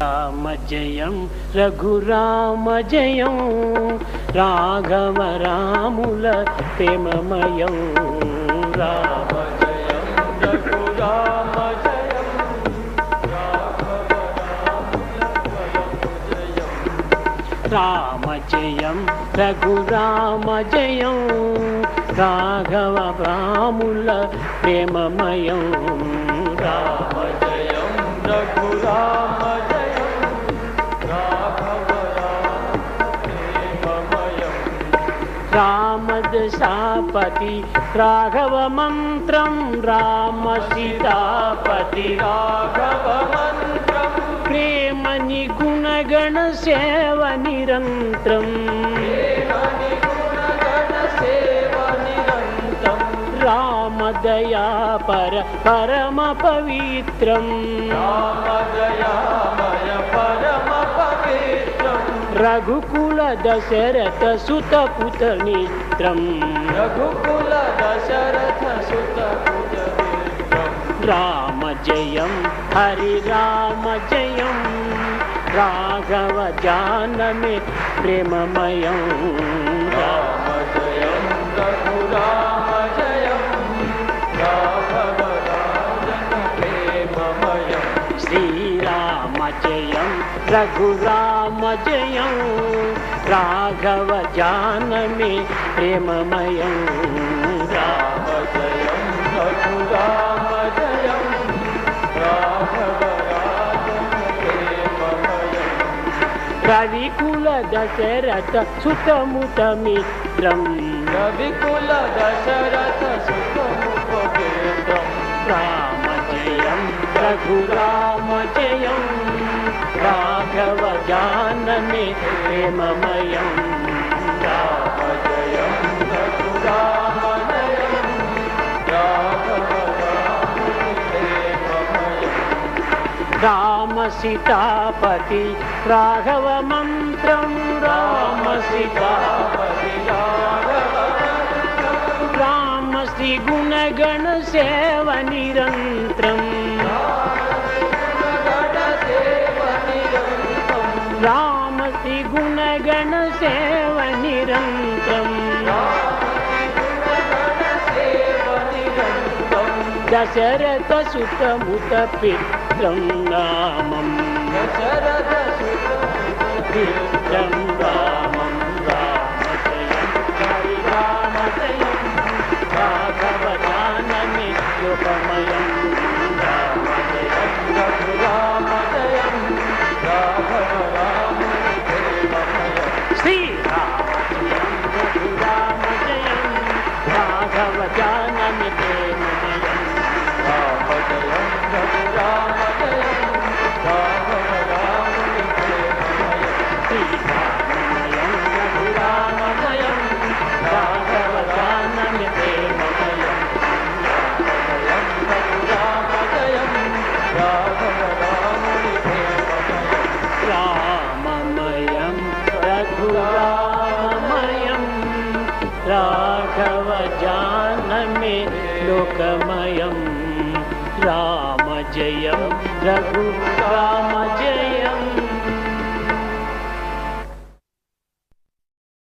राम जयं रघुराम जयं राघव रामुल प्रेममयं राम जयं रघुराम जयं राम जयं रघुराम जयं राघव रामुल प्रेममयं राम जयं रघुराम रामदशापति राघव मंत्रं राम सीतापति राघव मंत्रं प्रेम निगुण गण सेव निरंतरं राम दया पर परम पवित्रं राम दयामय परम पवित्रं रघुकुल दशरथ सुत पुत्र नेत्रं रघुकुल दशरथ सुत पुत्र नेत्रं राम जयं हरि राम जयं राघव जानमे प्रेममयं राम जयं रघुराम जयं राघव जानमे प्रेममयं श्रीराम जयं रघुराम जयं राघव जानमे प्रेममयं राम जयं रघुराम जयं राघव जानमे प्रेममयं रविकुल दशरथ सुतमुत मित्रं रविकुल दशरथ सुतमुत मित्रं राम जयं रघुराम जयं राघव जानमे प्रेममयं राम जयं रघुराम जयं राघव जानमे प्रेममयं राम सीतापति राघव मंत्रं राम सीतापति राघव राम श्री गुण गण सेव निरंतरं राम श्री गुण गण सेव निरंतरं दशरथ सुत मुत पित्रं रामं दशरथ सुत पित्रं रामं राम जयं हरि राम जयं राघव जानमे लोकमयं राम जयं रघुराम जयं राघव राम जयं राघव जानमे प्रेममयं राम जयं रघुराम जयं राघव जानमे प्रेममयं श्रीराममयं रघुराम जयं राघव जानमे प्रेममयं राम जयं रघुराम जयं राघव जानमे लोकमयं राम जयं रघुराम जयं